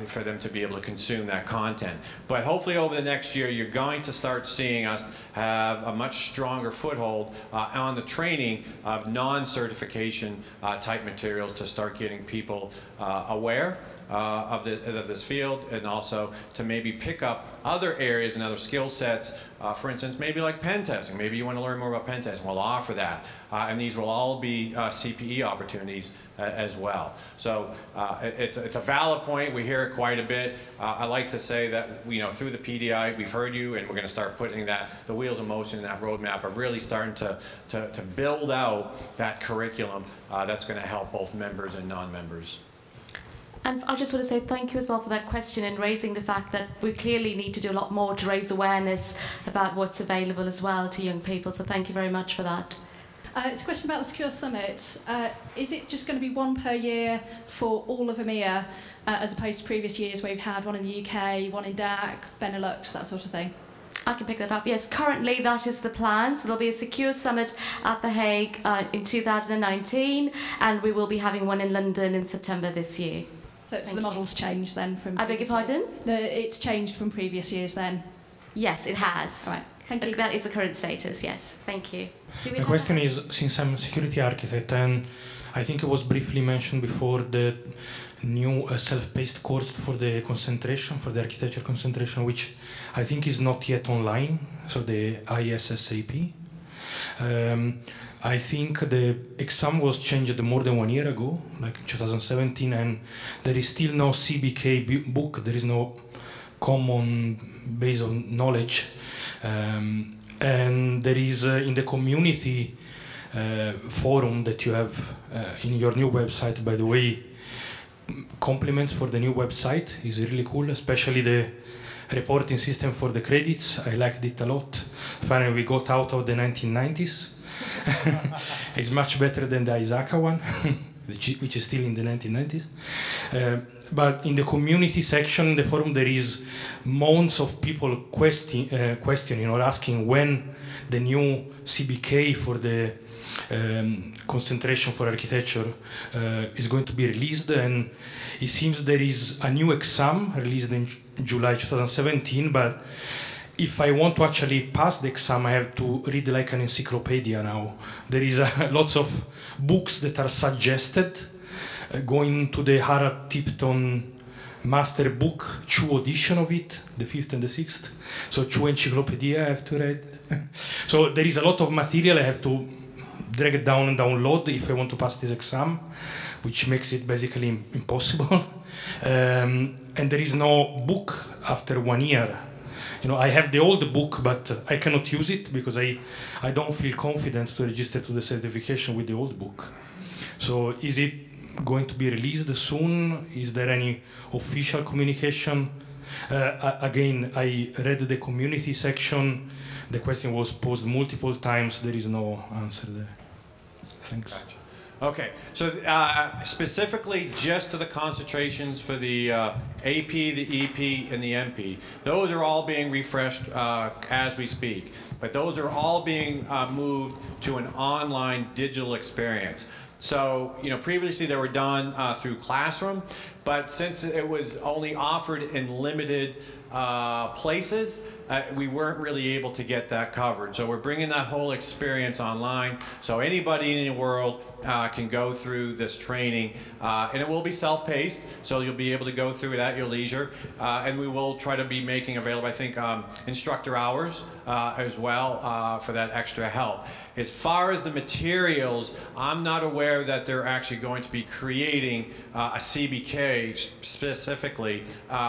for them to be able to consume that content. But hopefully over the next year, you're going to start seeing us have a much stronger foothold on the training of non-certification type materials to start getting people aware of this field, and also to maybe pick up other areas and other skill sets. For instance, maybe like pen testing. Maybe you want to learn more about pen testing. We'll offer that. And these will all be CPE opportunities as well. So it's a valid point. We hear it quite a bit. I like to say that, you know, through the PDI, we've heard you, and we're going to start putting the wheels in motion, that roadmap of really starting to build out that curriculum that's going to help both members and non-members. And I just want to say thank you as well for that question and raising the fact that we clearly need to do a lot more to raise awareness about what's available as well to young people. So thank you very much for that. It's a question about the Secure Summit. Is it just going to be one per year for all of EMEA, as opposed to previous years where we've had one in the UK, one in DAC, Benelux, that sort of thing? I can pick that up. Yes, currently that is the plan. So there'll be a Secure Summit at The Hague in 2019, and we will be having one in London in September this year. So the model's changed then from... I beg your pardon? It's changed from previous years then? Yes, it has. All right, thank you. That is the current status, yes. Thank you. The question is, since I'm a security architect, and I think it was briefly mentioned before, the new self-paced course for the concentration, for the architecture concentration, which I think is not yet online, so the ISSAP. I think the exam was changed more than 1 year ago, like in 2017, and there is still no CBK book, there is no common base of knowledge. And there is in the community forum that you have in your new website, by the way, compliments for the new website is really cool, especially the reporting system for the credits. I liked it a lot. Finally, we got out of the 1990s. It's much better than the Isaka one, which is still in the 1990s. But in the community section, the forum, there is months of people questioning or asking when the new CBK for the concentration for architecture is going to be released, and it seems there is a new exam released in July 2017, but if I want to actually pass the exam, I have to read like an encyclopedia now. There is lots of books that are suggested, going to the Harald Tipton master book, 2 edition of it, the 5th and the 6th. So 2 encyclopedia I have to read. So there is a lot of material I have to drag it down and download if I want to pass this exam, which makes it basically impossible. And there is no book after 1 year. You know, I have the old book, but I cannot use it because I don't feel confident to register to the certification with the old book. So is it going to be released soon? Is there any official communication? Again, I read the community section. The question was posed multiple times. There is no answer there. Thanks. Gotcha. Okay, so specifically just to the concentrations for the AP, the EP, and the MP, those are all being refreshed as we speak. But those are all being moved to an online digital experience. So, you know, previously they were done through Classroom, but since it was only offered in limited places, we weren't really able to get that covered. So we're bringing that whole experience online, so anybody in the world can go through this training, and it will be self-paced, so you'll be able to go through it at your leisure, and we will try to be making available, I think, instructor hours as well for that extra help. As far as the materials, I'm not aware that they're actually going to be creating a CBK specifically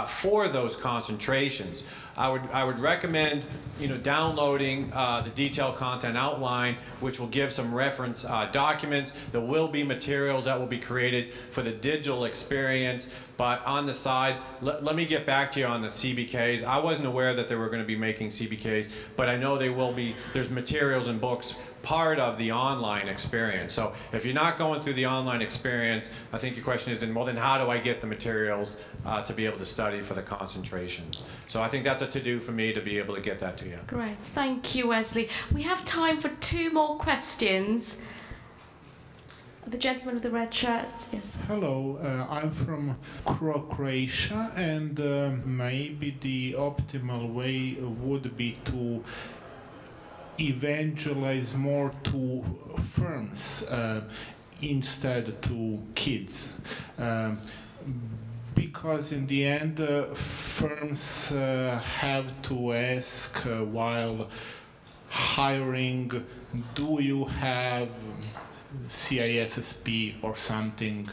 for those concentrations. I would recommend, you know, downloading the detailed content outline, which will give some reference documents. There will be materials that will be created for the digital experience, But on the side, let me get back to you on the CBKs. I wasn't aware that they were going to be making CBKs, but I know they will be. There's materials and books part of the online experience. So if you're not going through the online experience, I think your question is, well, then how do I get the materials to be able to study for the concentrations? So I think that's a to-do for me to be able to get that to you. Great. Thank you, Wesley. We have time for 2 more questions. The gentleman with the red shirt, yes. Hello, I'm from Croatia, and maybe the optimal way would be to evangelize more to firms instead to kids. Because in the end, firms have to ask while hiring, do you have CISSP or something?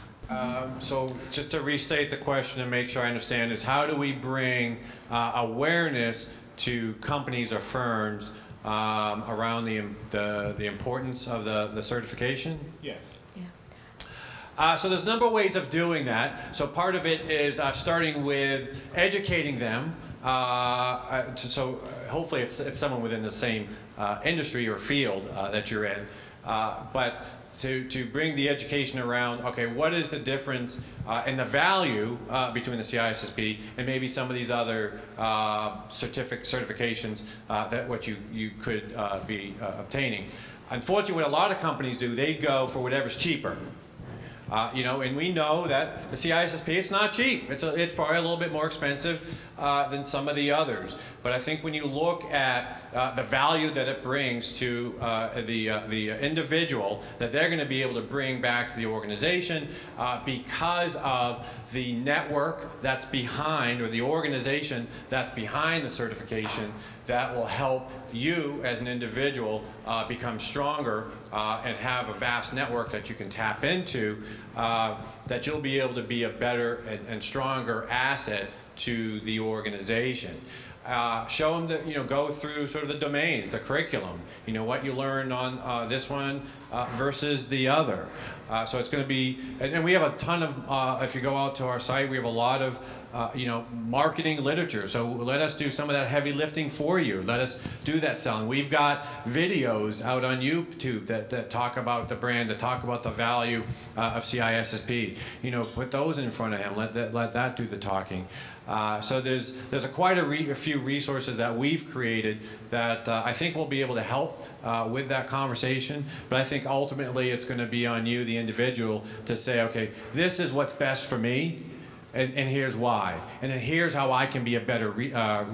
So just to restate the question and make sure I understand is, how do we bring awareness to companies or firms around the importance of the certification? Yes. So there's a number of ways of doing that. So part of it is starting with educating them. So hopefully it's someone within the same industry or field that you're in. But to bring the education around, okay, what is the difference in the value between the CISSP and maybe some of these other certifications that what you could be obtaining. Unfortunately, what a lot of companies do, they go for whatever's cheaper. You know, and we know that the CISSP, it's not cheap. It's probably a little bit more expensive than some of the others. But I think when you look at the value that it brings to the individual, that they're going to be able to bring back to the organization because of the network that's behind, or the organization that's behind the certification, that will help you as an individual become stronger and have a vast network that you can tap into, that you'll be able to be a better and stronger asset to the organization. Show them that, you know, go through sort of the domains, the curriculum, you know, what you learned on this one versus the other. So it's going to be, and we have a ton of, if you go out to our site, we have a lot of, you know, marketing literature. So let us do some of that heavy lifting for you. Let us do that selling. We've got videos out on YouTube that talk about the brand, that talk about the value of CISSP. You know, put those in front of him. Let that do the talking. So there's quite a few resources that we've created that I think will be able to help with that conversation. But I think ultimately it's going to be on you, the individual, to say, okay, this is what's best for me, and here's why. And then here's how I can be a better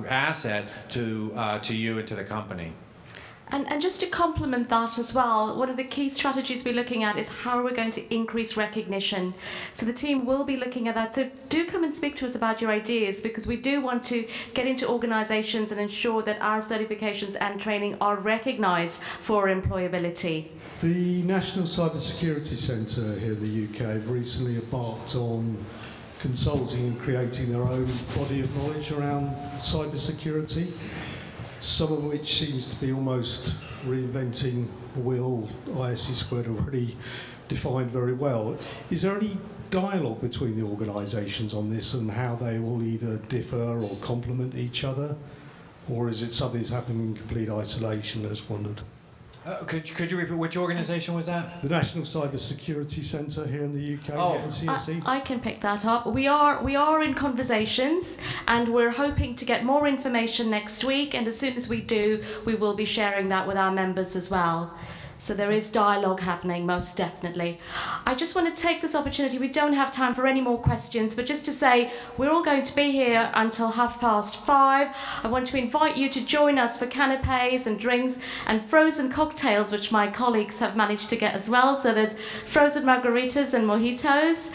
asset to you and to the company. And just to complement that as well, one of the key strategies we're looking at is how we're going to increase recognition. So the team will be looking at that. So do come and speak to us about your ideas, because we do want to get into organisations and ensure that our certifications and training are recognised for employability. The National Cyber Security Centre here in the UK have recently embarked on consulting and creating their own body of knowledge around cyber security, some of which seems to be almost reinventing the wheel ISC² already defined very well. Is there any dialogue between the organisations on this and how they will either differ or complement each other? Or is it something that's happening in complete isolation, as wondered? Could you repeat, which organisation was that? The National Cyber Security Centre here in the UK, NCSE. I can pick that up. We are in conversations, and we're hoping to get more information next week, and as soon as we do, we will be sharing that with our members as well. So there is dialogue happening, most definitely. I just want to take this opportunity, we don't have time for any more questions, but just to say we're all going to be here until 5:30. I want to invite you to join us for canapes and drinks and frozen cocktails, which my colleagues have managed to get as well. So there's frozen margaritas and mojitos.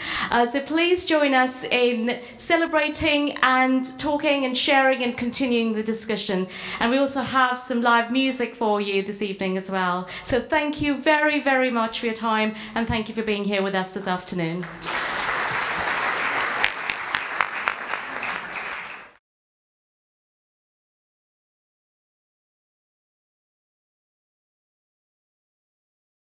So please join us in celebrating and talking and sharing and continuing the discussion. And we also have some live music for you this evening as well. So thank you very, very much for your time, and thank you for being here with us this afternoon.